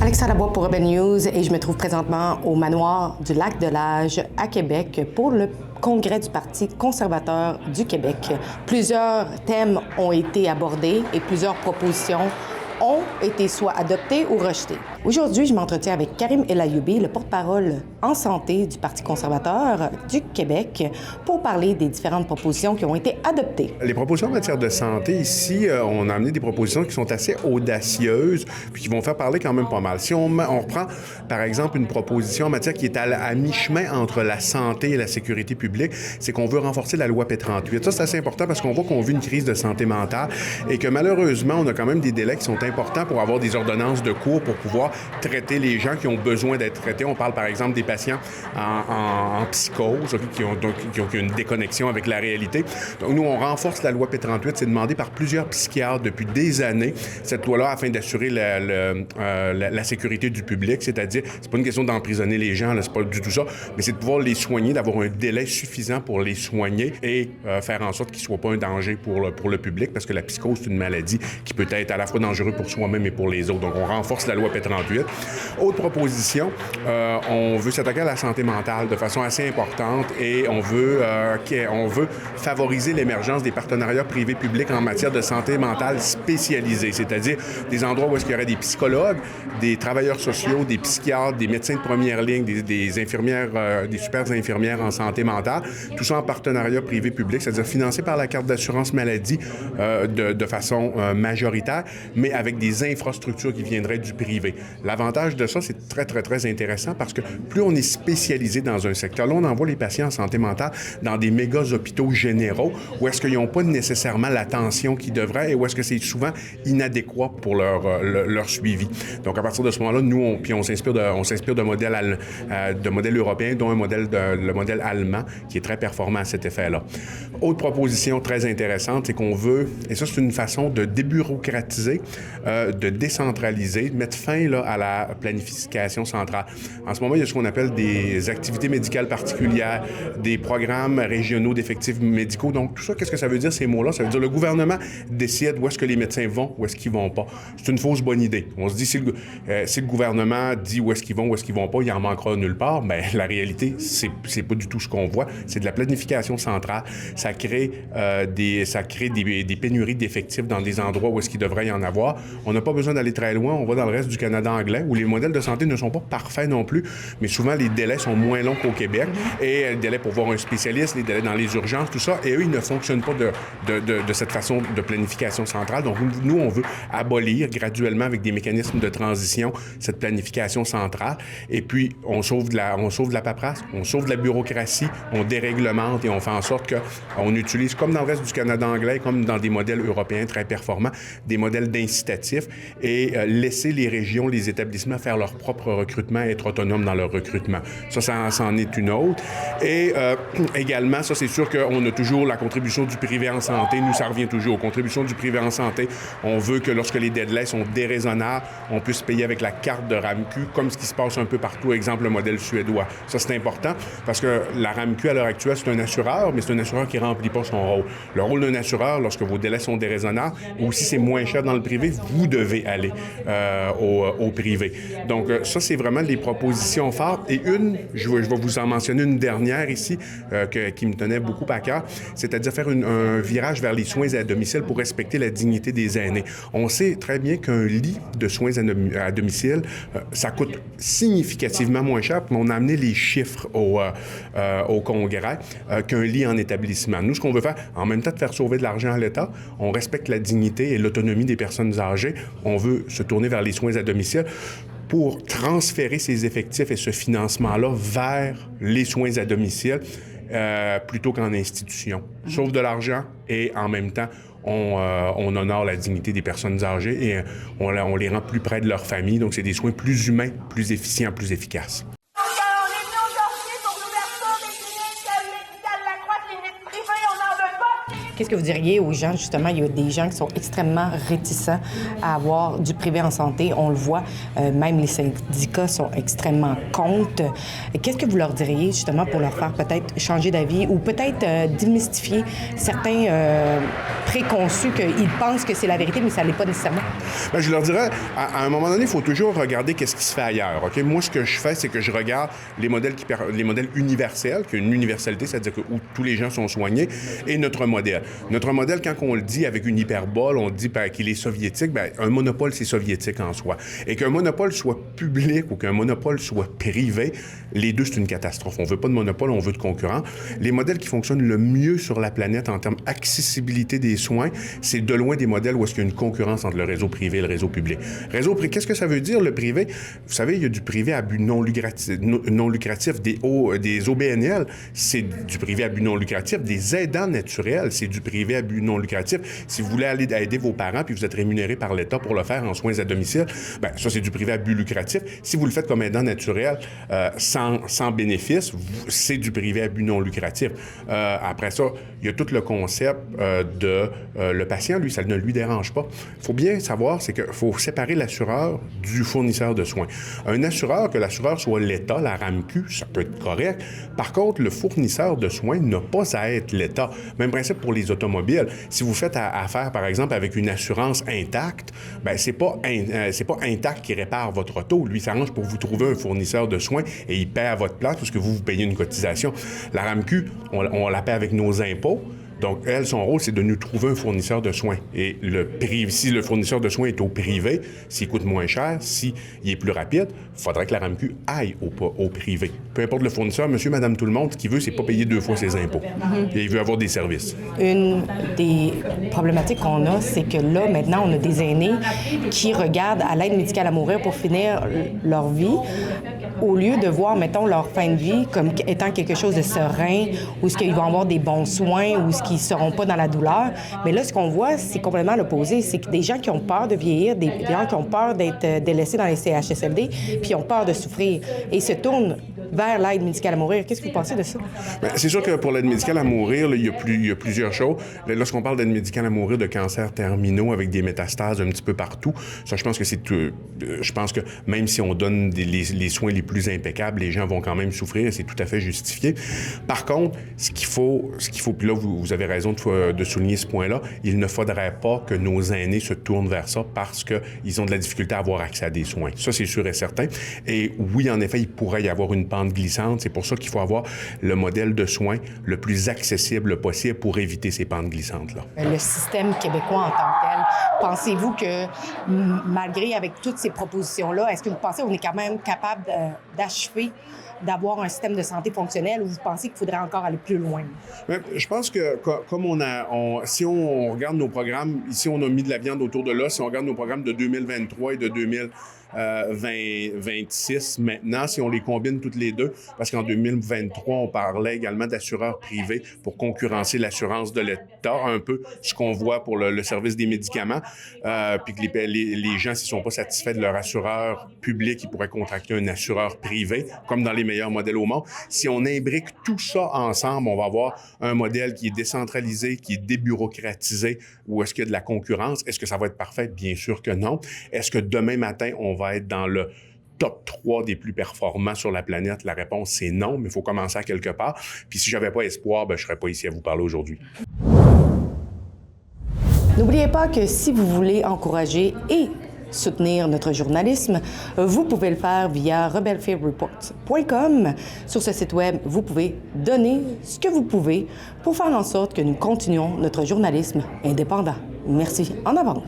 Alexa Labois pour Urban News et je me trouve présentement au manoir du Lac-de-L'Âge à Québec pour le congrès du Parti conservateur du Québec. Plusieurs thèmes ont été abordés et plusieurs propositions ont été soit adoptées ou rejetées. Aujourd'hui, je m'entretiens avec Karim El Ayoumi, le porte-parole en santé du Parti conservateur du Québec, pour parler des différentes propositions qui ont été adoptées. Les propositions en matière de santé, ici, on a amené des propositions qui sont assez audacieuses puis qui vont faire parler quand même pas mal. Si on reprend, par exemple, une proposition en matière qui est à mi-chemin entre la santé et la sécurité publique, c'est qu'on veut renforcer la loi P38. Ça, c'est assez important parce qu'on voit qu'on vit une crise de santé mentale et que malheureusement, on a quand même des délais qui sont importants pour avoir des ordonnances de cours pour pouvoir traiter les gens qui ont besoin d'être traités. On parle par exemple des patients en psychose, qui ont une déconnexion avec la réalité. Donc nous, on renforce la loi P38. C'est demandé par plusieurs psychiatres depuis des années, cette loi-là, afin d'assurer la sécurité du public. C'est-à-dire, c'est pas une question d'emprisonner les gens, là, c'est pas du tout ça, mais c'est de pouvoir les soigner, d'avoir un délai suffisant pour les soigner et faire en sorte qu'ils ne soient pas un danger pour le public, parce que la psychose, c'est une maladie qui peut être à la fois dangereuse pour soi-même et pour les autres. Donc, on renforce la loi P38. Autre proposition, on veut s'attaquer à la santé mentale de façon assez importante et on veut favoriser l'émergence des partenariats privés-publics en matière de santé mentale spécialisés, c'est-à-dire des endroits où est-ce qu'il y aurait des psychologues, des travailleurs sociaux, des psychiatres, des médecins de première ligne, des infirmières, des super infirmières en santé mentale, tout ça en partenariat privé-public, c'est-à-dire financé par la carte d'assurance maladie de façon majoritaire, mais avec des infrastructures qui viendraient du privé. L'avantage de ça, c'est très, très, très intéressant parce que plus on est spécialisé dans un secteur, là, on envoie les patients en santé mentale dans des méga hôpitaux généraux où est-ce qu'ils n'ont pas nécessairement l'attention qu'ils devraient et où est-ce que c'est souvent inadéquat pour leur suivi. Donc, à partir de ce moment-là, nous, on s'inspire de modèles européens, dont le modèle allemand, qui est très performant à cet effet-là. Autre proposition très intéressante, c'est qu'on veut, et ça, c'est une façon de débureaucratiser, de décentraliser, de mettre fin là, à la planification centrale. En ce moment, il y a ce qu'on appelle des activités médicales particulières, des programmes régionaux d'effectifs médicaux. Donc, tout ça, qu'est-ce que ça veut dire, ces mots-là? Ça veut dire le gouvernement décide où est-ce que les médecins vont, où est-ce qu'ils vont pas. C'est une fausse bonne idée. On se dit, si le gouvernement dit où est-ce qu'ils vont pas, il en manquera nulle part. Mais la réalité, c'est pas du tout ce qu'on voit. C'est de la planification centrale. Ça crée des pénuries d'effectifs dans des endroits où est-ce qu'il devrait y en avoir. On n'a pas besoin d'aller très loin. On va dans le reste du Canada anglais, où les modèles de santé ne sont pas parfaits non plus, mais souvent les délais sont moins longs qu'au Québec. Et les délais pour voir un spécialiste, les délais dans les urgences, tout ça, et eux, ils ne fonctionnent pas de cette façon de planification centrale. Donc, nous, on veut abolir graduellement avec des mécanismes de transition cette planification centrale. Et puis, on sauve de la paperasse, on sauve de la bureaucratie, on déréglemente et on fait en sorte qu'on utilise, comme dans le reste du Canada anglais, comme dans des modèles européens très performants, des modèles d'incitatifs et laisser les régions, les établissements faire leur propre recrutement et être autonomes dans leur recrutement. Ça en est une autre. Et également, ça, c'est sûr qu'on a toujours la contribution du privé en santé. Nous, ça revient toujours. Contribution du privé en santé, on veut que lorsque les délais sont déraisonnables, on puisse payer avec la carte de RAMQ, comme ce qui se passe un peu partout, exemple le modèle suédois. Ça, c'est important parce que la RAMQ, à l'heure actuelle, c'est un assureur, mais c'est un assureur qui ne remplit pas son rôle. Le rôle d'un assureur, lorsque vos délais sont déraisonnables, ou si c'est moins cher dans le privé, vous devez aller au privé. Donc, ça, c'est vraiment les propositions fortes. Et je vais vous en mentionner une dernière ici, qui me tenait beaucoup à cœur, c'est-à-dire faire un virage vers les soins à domicile pour respecter la dignité des aînés. On sait très bien qu'un lit de soins à domicile, ça coûte significativement moins cher. On a amené les chiffres au Congrès qu'un lit en établissement. Nous, ce qu'on veut faire, en même temps de faire sauver de l'argent à l'État, on respecte la dignité et l'autonomie des personnes âgées. On veut se tourner vers les soins à domicile pour transférer ces effectifs et ce financement-là vers les soins à domicile plutôt qu'en institution. Sauve de l'argent et en même temps, on honore la dignité des personnes âgées et on les rend plus près de leur famille. Donc, c'est des soins plus humains, plus efficients, plus efficaces. Qu'est-ce que vous diriez aux gens, justement, il y a des gens qui sont extrêmement réticents à avoir du privé en santé, on le voit, même les syndicats sont extrêmement contre. Qu'est-ce que vous leur diriez, justement, pour leur faire peut-être changer d'avis ou peut-être démystifier certains préconçus qu'ils pensent que c'est la vérité, mais ça ne l'est pas nécessairement? Bien, je leur dirais, à un moment donné, il faut toujours regarder qu'est-ce qui se fait ailleurs. OK? Moi, ce que je fais, c'est que je regarde les modèles universels, qui ont une universalité, c'est-à-dire que où tous les gens sont soignés, et notre modèle. Notre modèle, quand on le dit avec une hyperbole, on dit qu'il est soviétique, bien, un monopole, c'est soviétique en soi. Et qu'un monopole soit public ou qu'un monopole soit privé, les deux, c'est une catastrophe. On ne veut pas de monopole, on veut de concurrents. Les modèles qui fonctionnent le mieux sur la planète en termes d'accessibilité des soins, c'est de loin des modèles où est-ce qu'il y a une concurrence entre le réseau privé et le réseau public. Qu'est-ce que ça veut dire, le privé? Vous savez, il y a du privé à but non lucratif des OBNL, c'est du privé à but non lucratif. Des aidants naturels, c'est du privé à but non lucratif. Si vous voulez aller aider vos parents puis vous êtes rémunéré par l'État pour le faire en soins à domicile, bien, ça, c'est du privé à but lucratif. Si vous le faites comme aidant naturel sans bénéfice, c'est du privé à but non lucratif. Après ça, il y a tout le concept le patient, lui, ça ne lui dérange pas. Il faut bien savoir, c'est qu'il faut séparer l'assureur du fournisseur de soins. Un assureur, que l'assureur soit l'État, la RAMQ, ça peut être correct. Par contre, le fournisseur de soins n'a pas à être l'État. Même principe pour les automobiles. Si vous faites affaire, par exemple, avec une assurance Intact, bien, c'est pas Intact qui répare votre auto. Lui, il s'arrange pour vous trouver un fournisseur de soins et il paie à votre place parce que vous payez une cotisation. La RAMQ, on la paie avec nos impôts. Donc, elle, son rôle, c'est de nous trouver un fournisseur de soins. Et si le fournisseur de soins est au privé, s'il coûte moins cher, s'il est plus rapide, il faudrait que la RAMQ aille au privé. Peu importe le fournisseur, monsieur, madame, tout le monde, ce qu'il veut, c'est pas payer 2 fois ses impôts. Et il veut avoir des services. Une des problématiques qu'on a, c'est que là, maintenant, on a des aînés qui regardent à l'aide médicale à mourir pour finir leur vie, au lieu de voir, mettons, leur fin de vie comme étant quelque chose de serein, où est-ce qu'ils vont avoir des bons soins, où est-ce qu'ils ne seront pas dans la douleur. Mais là, ce qu'on voit, c'est complètement l'opposé. C'est que des gens qui ont peur de vieillir, des gens qui ont peur d'être délaissés dans les CHSLD, puis ont peur de souffrir, et se tournent vers l'aide médicale à mourir. Qu'est-ce que vous pensez de ça? Bien, c'est sûr que pour l'aide médicale à mourir, là, il y a plusieurs choses. Lorsqu'on parle d'aide médicale à mourir de cancers terminaux avec des métastases un petit peu partout, ça, je pense que je pense que même si on donne les soins les plus impeccables, les gens vont quand même souffrir et c'est tout à fait justifié. Par contre, ce qu'il faut, puis là, vous avez raison de souligner ce point-là, il ne faudrait pas que nos aînés se tournent vers ça parce qu'ils ont de la difficulté à avoir accès à des soins. Ça, c'est sûr et certain. Et oui, en effet, il pourrait y avoir une pente glissante. C'est pour ça qu'il faut avoir le modèle de soins le plus accessible possible pour éviter ces pentes glissantes-là. Le système québécois en tant que tel, pensez-vous que malgré avec toutes ces propositions-là, est-ce que vous pensez qu'on est quand même capable d'achever d'avoir un système de santé fonctionnel ou vous pensez qu'il faudrait encore aller plus loin? Bien, je pense que comme si on regarde nos programmes, ici on a mis de la viande autour de l'os, si on regarde nos programmes de 2023 et de 2026 maintenant, si on les combine toutes les deux, parce qu'en 2023, on parlait également d'assureurs privés pour concurrencer l'assurance de l'État, un peu ce qu'on voit pour le service des médicaments, puis que les gens, s'ils ne sont pas satisfaits de leur assureur public, ils pourraient contracter un assureur privé, comme dans les meilleurs modèles au monde. Si on imbrique tout ça ensemble, on va avoir un modèle qui est décentralisé, qui est débureaucratisé, ou est-ce qu'il y a de la concurrence? Est-ce que ça va être parfait? Bien sûr que non. Est-ce que demain matin, on va être dans le top 3 des plus performants sur la planète? La réponse, c'est non, mais il faut commencer à quelque part. Puis si j'avais pas espoir, je ne serais pas ici à vous parler aujourd'hui. N'oubliez pas que si vous voulez encourager et soutenir notre journalisme, vous pouvez le faire via rebelfieldreport.com. Sur ce site web, vous pouvez donner ce que vous pouvez pour faire en sorte que nous continuions notre journalisme indépendant. Merci en avance.